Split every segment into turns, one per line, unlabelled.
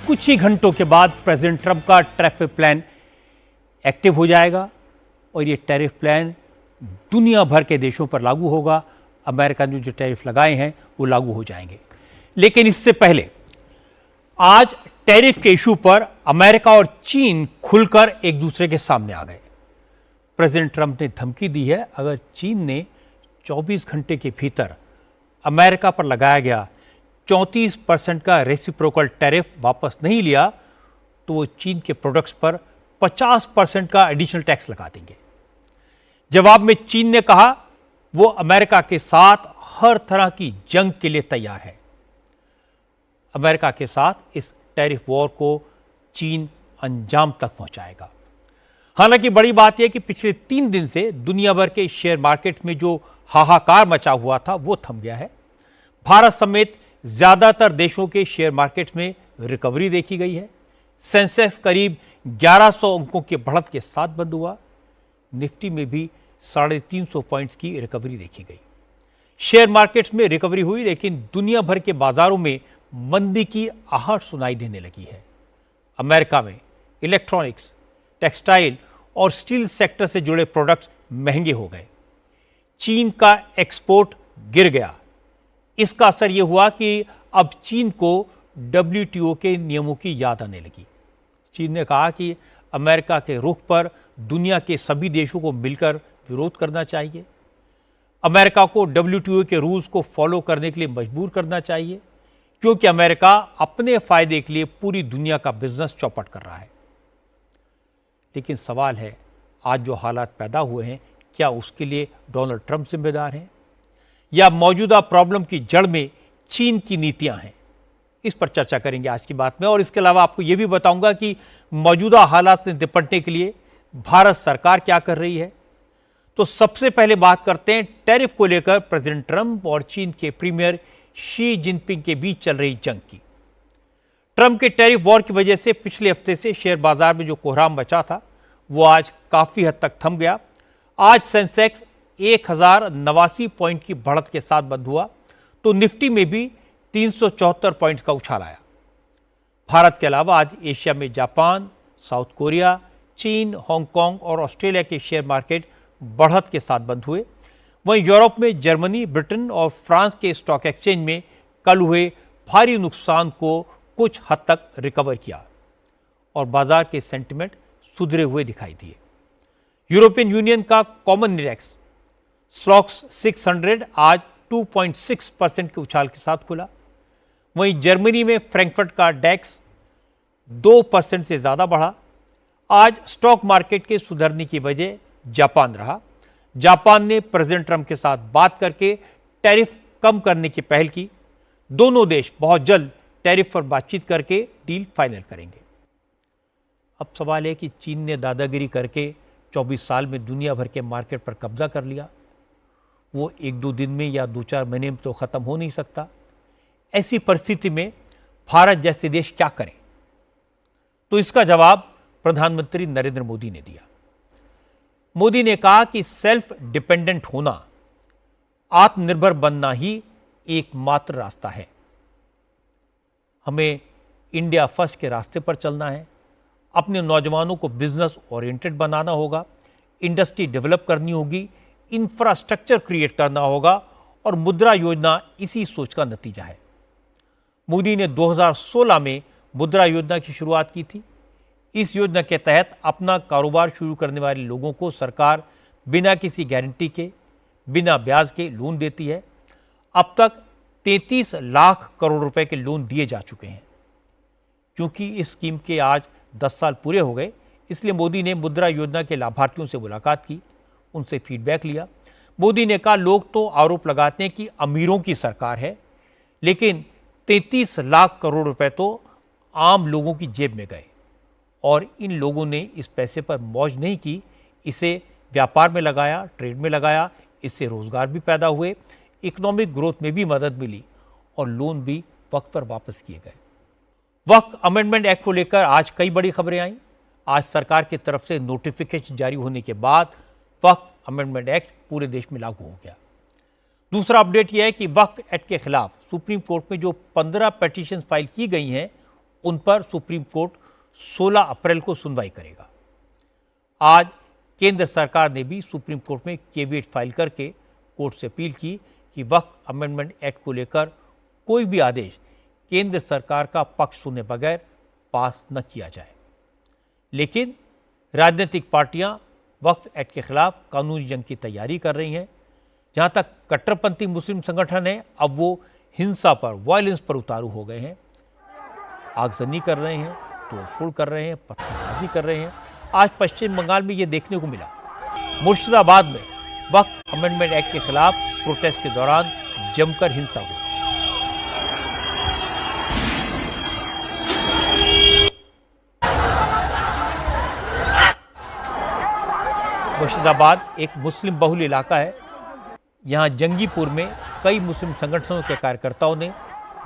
कुछ ही घंटों के बाद प्रेसिडेंट ट्रंप का टैरिफ प्लान एक्टिव हो जाएगा और ये टैरिफ प्लान दुनिया भर के देशों पर लागू होगा। अमेरिका ने जो टैरिफ लगाए हैं वो लागू हो जाएंगे। लेकिन इससे पहले आज टैरिफ के इशू पर अमेरिका और चीन खुलकर एक दूसरे के सामने आ गए। प्रेसिडेंट ट्रंप ने धमकी दी है, अगर चीन ने 24 घंटे के भीतर अमेरिका पर लगाया गया 34% का रेसिप्रोकल टैरिफ वापस नहीं लिया तो वो चीन के प्रोडक्ट्स पर 50% का एडिशनल टैक्स लगा देंगे। जवाब में चीन ने कहा वो अमेरिका के साथ हर तरह की जंग के लिए तैयार है। अमेरिका के साथ इस टैरिफ वॉर को चीन अंजाम तक पहुंचाएगा। हालांकि बड़ी बात यह कि पिछले 3 दिन से दुनिया भर के शेयर मार्केट में जो हाहाकार मचा हुआ था वो थम गया है। भारत समेत ज्यादातर देशों के शेयर मार्केट में रिकवरी देखी गई है। सेंसेक्स करीब 1100 अंकों के बढ़त के साथ बंद हुआ। निफ्टी में भी 350 पॉइंट्स की रिकवरी देखी गई। शेयर मार्केट्स में रिकवरी हुई, लेकिन दुनिया भर के बाजारों में मंदी की आहट सुनाई देने लगी है। अमेरिका में इलेक्ट्रॉनिक्स, टेक्सटाइल और स्टील सेक्टर से जुड़े प्रोडक्ट्स महंगे हो गए। चीन का एक्सपोर्ट गिर गया। इसका असर यह हुआ कि अब चीन को WTO के नियमों की याद आने लगी। चीन ने कहा कि अमेरिका के रुख पर दुनिया के सभी देशों को मिलकर विरोध करना चाहिए। अमेरिका को WTO के रूल्स को फॉलो करने के लिए मजबूर करना चाहिए, क्योंकि अमेरिका अपने फायदे के लिए पूरी दुनिया का बिजनेस चौपट कर रहा है। लेकिन सवाल है, आज जो हालात पैदा हुए हैं, क्या उसके लिए डोनाल्ड ट्रंप जिम्मेदार हैं या मौजूदा प्रॉब्लम की जड़ में चीन की नीतियां हैं? इस पर चर्चा करेंगे आज की बात में। और इसके अलावा आपको यह भी बताऊंगा कि मौजूदा हालात से निपटने के लिए भारत सरकार क्या कर रही है। तो सबसे पहले बात करते हैं टैरिफ को लेकर प्रेसिडेंट ट्रंप और चीन के प्रीमियर शी जिनपिंग के बीच चल रही जंग की। ट्रंप के टैरिफ वॉर की वजह से पिछले हफ्ते से शेयर बाजार में जो कोहराम बचा था वो आज काफी हद तक थम गया। आज सेंसेक्स 1089 पॉइंट की बढ़त के साथ बंद हुआ, तो निफ्टी में भी 374 पॉइंट्स का उछाल आया। भारत के अलावा आज एशिया में जापान, साउथ कोरिया, चीन, हांगकांग और ऑस्ट्रेलिया के शेयर मार्केट बढ़त के साथ बंद हुए। वहीं यूरोप में जर्मनी, ब्रिटेन और फ्रांस के स्टॉक एक्सचेंज में कल हुए भारी नुकसान को कुछ हद तक रिकवर किया और बाजार के सेंटिमेंट सुधरे हुए दिखाई दिए। यूरोपियन यूनियन का कॉमन इंडेक्स स्टॉक्स 600 आज 2.6% के उछाल के साथ खुला। वहीं जर्मनी में फ्रैंकफर्ट का डेक्स 2% से ज्यादा बढ़ा। आज स्टॉक मार्केट के सुधरने की वजह जापान रहा। जापान ने प्रेसिडेंट ट्रंप के साथ बात करके टैरिफ कम करने की पहल की। दोनों देश बहुत जल्द टैरिफ पर बातचीत करके डील फाइनल करेंगे। अब सवाल है कि चीन ने दादागिरी करके 24 साल में दुनिया भर के मार्केट पर कब्जा कर लिया। वो 1-2 दिन में या 2-4 महीने में तो खत्म हो नहीं सकता। ऐसी परिस्थिति में भारत जैसे देश क्या करें? तो इसका जवाब प्रधानमंत्री नरेंद्र मोदी ने दिया। मोदी ने कहा कि सेल्फ डिपेंडेंट होना, आत्मनिर्भर बनना ही एकमात्र रास्ता है। हमें इंडिया फर्स्ट के रास्ते पर चलना है। अपने नौजवानों को बिजनेस ओरिएंटेड बनाना होगा, इंडस्ट्री डेवलप करनी होगी, इंफ्रास्ट्रक्चर क्रिएट करना होगा और मुद्रा योजना इसी सोच का नतीजा है। मोदी ने 2016 में मुद्रा योजना की शुरुआत की थी। इस योजना के तहत अपना कारोबार शुरू करने वाले लोगों को सरकार बिना किसी गारंटी के, बिना ब्याज के लोन देती है। अब तक 33 लाख करोड़ रुपए के लोन दिए जा चुके हैं। क्योंकि इस स्कीम के आज 10 साल पूरे हो गए, इसलिए मोदी ने मुद्रा योजना के लाभार्थियों से मुलाकात की, उनसे फीडबैक लिया। मोदी ने कहा, लोग तो आरोप लगाते हैं कि अमीरों की सरकार है, लेकिन 33 लाख करोड़ रुपए तो आम लोगों की जेब में गए और इन लोगों ने इस पैसे पर मौज नहीं की, इसे व्यापार में लगाया, ट्रेड में लगाया। इससे रोजगार भी पैदा हुए, इकोनॉमिक ग्रोथ में भी मदद मिली और लोन भी वक्त पर वापस किए गए। वक्त अमेंडमेंट एक्ट को लेकर आज कई बड़ी खबरें आई। आज सरकार की तरफ से नोटिफिकेशन जारी होने के बाद वक्त अमेंडमेंट एक्ट पूरे देश में लागू हो गया। दूसरा अपडेट यह है कि वक्फ एक्ट के खिलाफ सुप्रीम कोर्ट में जो 15 पिटीशन फाइल की गई हैं, उन पर सुप्रीम कोर्ट 16 अप्रैल को सुनवाई करेगा। आज केंद्र सरकार ने भी सुप्रीम कोर्ट में केविएट फाइल करके कोर्ट से अपील की कि वक्फ अमेंडमेंट एक्ट को लेकर कोई भी आदेश केंद्र सरकार का पक्ष सुने बगैर पास न किया जाए। लेकिन राजनीतिक पार्टियां वक्फ एक्ट के खिलाफ कानूनी जंग की तैयारी कर रही हैं। जहां तक कट्टरपंथी मुस्लिम संगठन है, अब वो हिंसा पर, वायलेंस पर उतारू हो गए हैं। आगजनी कर रहे हैं, तोड़फोड़ कर रहे हैं, पत्थरबाजी कर रहे हैं। आज पश्चिम बंगाल में ये देखने को मिला। मुर्शिदाबाद में वक्फ अमेंडमेंट एक्ट के खिलाफ प्रोटेस्ट के दौरान जमकर हिंसा हुई। मुर्शिदाबाद एक मुस्लिम बहुल इलाका है। यहाँ जंगीपुर में कई मुस्लिम संगठनों के कार्यकर्ताओं ने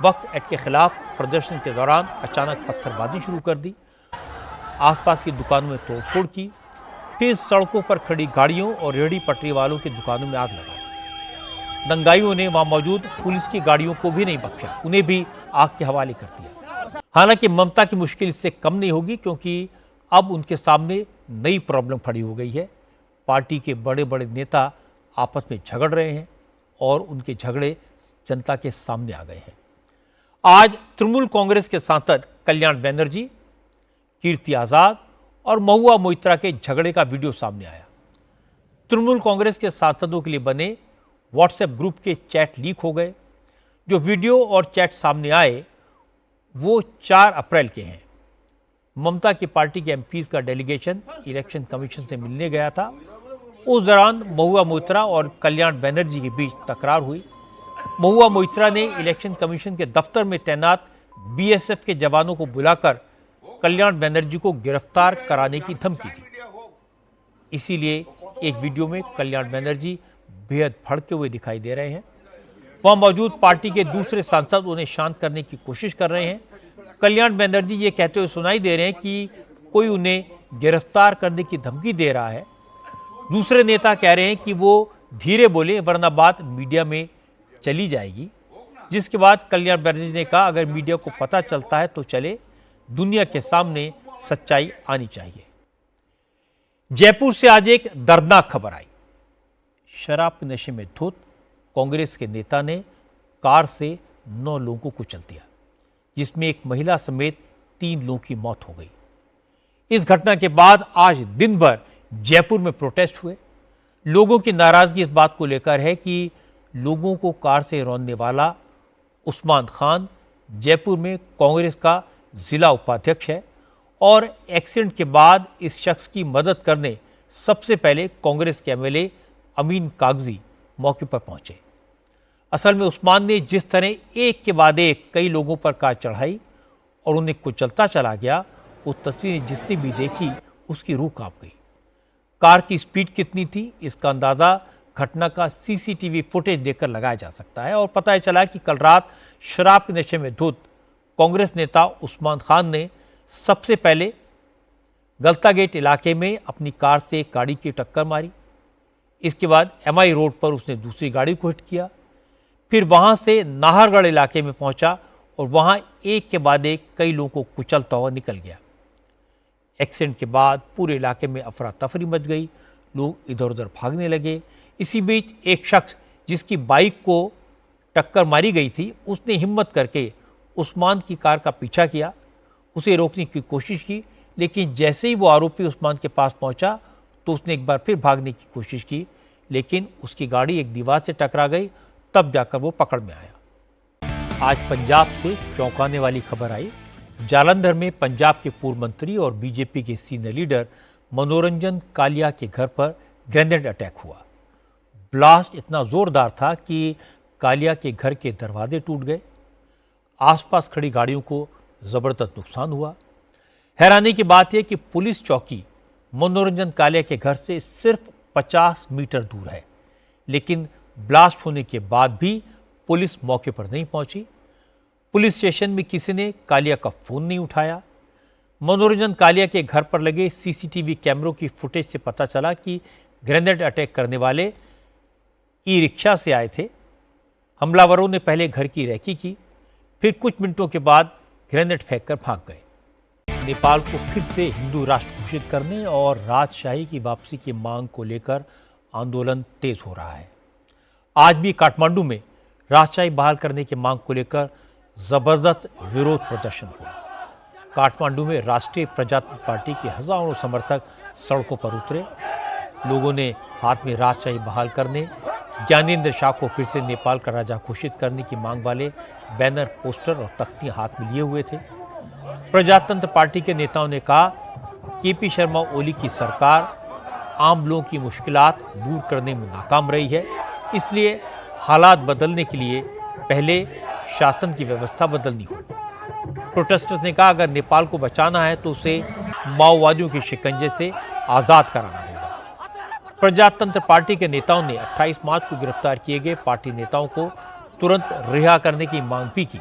वक्फ एक्ट के खिलाफ प्रदर्शन के दौरान अचानक पत्थरबाजी शुरू कर दी, आसपास की दुकानों में तोड़फोड़ की, फिर सड़कों पर खड़ी गाड़ियों और रेहड़ी पटरी वालों की दुकानों में आग लगा दी। दंगाइयों ने वहां मौजूद पुलिस की गाड़ियों को भी नहीं बख्शा, उन्हें भी आग के हवाले कर दिया। हालांकि ममता की मुश्किल इससे कम नहीं होगी, क्योंकि अब उनके सामने नई प्रॉब्लम खड़ी हो गई है। पार्टी के बड़े बड़े नेता आपस में झगड़ रहे हैं और उनके झगड़े जनता के सामने आ गए हैं। आज तृणमूल कांग्रेस के सांसद कल्याण बनर्जी, कीर्ति आजाद और महुआ मोइत्रा के झगड़े का वीडियो सामने आया। तृणमूल कांग्रेस के सांसदों के लिए बने व्हाट्सएप ग्रुप के चैट लीक हो गए। जो वीडियो और चैट सामने आए वो 4 अप्रैल के हैं। ममता की पार्टी के एमपीज का डेलीगेशन इलेक्शन कमीशन से मिलने गया था। उस दौरान महुआ मोइत्रा और कल्याण बनर्जी के बीच तकरार हुई। महुआ मोइत्रा ने इलेक्शन कमीशन के दफ्तर में तैनात बीएसएफ के जवानों को बुलाकर कल्याण बनर्जी को गिरफ्तार कराने की धमकी दी। इसीलिए एक वीडियो में कल्याण बनर्जी बेहद भड़के हुए दिखाई दे रहे हैं। वहां मौजूद पार्टी के दूसरे सांसद उन्हें शांत करने की कोशिश कर रहे हैं। कल्याण बनर्जी ये कहते हुए सुनाई दे रहे हैं कि कोई उन्हें गिरफ्तार करने की धमकी दे रहा है। दूसरे नेता कह रहे हैं कि वो धीरे बोले वरना बात मीडिया में चली जाएगी। जिसके बाद कल्याण बनर्जी ने कहा, अगर मीडिया को पता चलता है तो चले, दुनिया के सामने सच्चाई आनी चाहिए। जयपुर से आज एक दर्दनाक खबर आई। शराब के नशे में धुत कांग्रेस के नेता ने कार से 9 लोगों को कुचल दिया, जिसमें एक महिला समेत 3 लोगों की मौत हो गई। इस घटना के बाद आज दिन भर जयपुर में प्रोटेस्ट हुए। लोगों की नाराजगी इस बात को लेकर है कि लोगों को कार से रौंदने वाला उस्मान खान जयपुर में कांग्रेस का जिला उपाध्यक्ष है और एक्सीडेंट के बाद इस शख्स की मदद करने सबसे पहले कांग्रेस के एमएलए अमीन कागजी मौके पर पहुंचे। असल में उस्मान ने जिस तरह एक के बाद एक कई लोगों पर कार चढ़ाई और उन्हें कुचलता चला गया, वो तस्वीरें जिसने भी देखी उसकी रूह कांप गई। कार की स्पीड कितनी थी, इसका अंदाजा घटना का सीसीटीवी फुटेज देखकर लगाया जा सकता है। और पता चला कि कल रात शराब के नशे में धुत कांग्रेस नेता उस्मान खान ने सबसे पहले गलता गेट इलाके में अपनी कार से एक गाड़ी की टक्कर मारी। इसके बाद एमआई रोड पर उसने दूसरी गाड़ी को हिट किया। फिर वहां से नाहरगढ़ इलाके में पहुंचा और वहां एक के बाद एक कई लोगों को कुचलता हुआ निकल गया। एक्सीडेंट के बाद पूरे इलाके में अफरा तफरी मच गई, लोग इधर उधर भागने लगे। इसी बीच एक शख्स जिसकी बाइक को टक्कर मारी गई थी, उसने हिम्मत करके उस्मान की कार का पीछा किया, उसे रोकने की कोशिश की, लेकिन जैसे ही वो आरोपी उस्मान के पास पहुंचा तो उसने एक बार फिर भागने की कोशिश की, लेकिन उसकी गाड़ी एक दीवार से टकरा गई, तब जाकर वो पकड़ में आया। आज पंजाब से चौंकाने वाली खबर आई। जालंधर में पंजाब के पूर्व मंत्री और बीजेपी के सीनियर लीडर मनोरंजन कालिया के घर पर ग्रेनेड अटैक हुआ। ब्लास्ट इतना जोरदार था कि कालिया के घर के दरवाजे टूट गए। आसपास खड़ी गाड़ियों को जबरदस्त नुकसान हुआ। हैरानी की बात यह कि पुलिस चौकी मनोरंजन कालिया के घर से सिर्फ 50 मीटर दूर है, लेकिन ब्लास्ट होने के बाद भी पुलिस मौके पर नहीं पहुंची। पुलिस स्टेशन में किसी ने कालिया का फोन नहीं उठाया। मनोरंजन कालिया के घर पर लगे सीसीटीवी कैमरों की फुटेज से पता चला कि ग्रेनेड अटैक करने वाले ई रिक्शा से आए थे। हमलावरों ने पहले घर की रैकी की, फिर कुछ मिनटों के बाद ग्रेनेड फेंककर भाग गए। नेपाल को फिर से हिंदू राष्ट्र घोषित करने और राजशाही की वापसी की मांग को लेकर आंदोलन तेज हो रहा है। आज भी काठमांडू में राजशाही बहाल करने की मांग को लेकर जबरदस्त विरोध प्रदर्शन हुआ। काठमांडू में राष्ट्रीय प्रजातंत्र पार्टी के हजारों समर्थक सड़कों पर उतरे। लोगों ने हाथ में राजशाही बहाल करने, ज्ञानेंद्र शाह को फिर से नेपाल का राजा घोषित करने की मांग वाले बैनर, पोस्टर और तख्तियां हाथ में लिए हुए थे। प्रजातंत्र पार्टी के नेताओं ने कहा केपी शर्मा ओली की सरकार आम लोगों की मुश्किलात दूर करने में नाकाम रही है, इसलिए हालात बदलने के लिए पहले शासन की व्यवस्था बदलनी होगी। प्रोटेस्टर्स ने कहा अगर नेपाल को बचाना है तो उसे माओवादियों के शिकंजे से आज़ाद कराना होगा। प्रजातंत्र पार्टी के नेताओं ने 28 मार्च को गिरफ्तार किए गए पार्टी नेताओं को तुरंत रिहा करने की मांग भी की।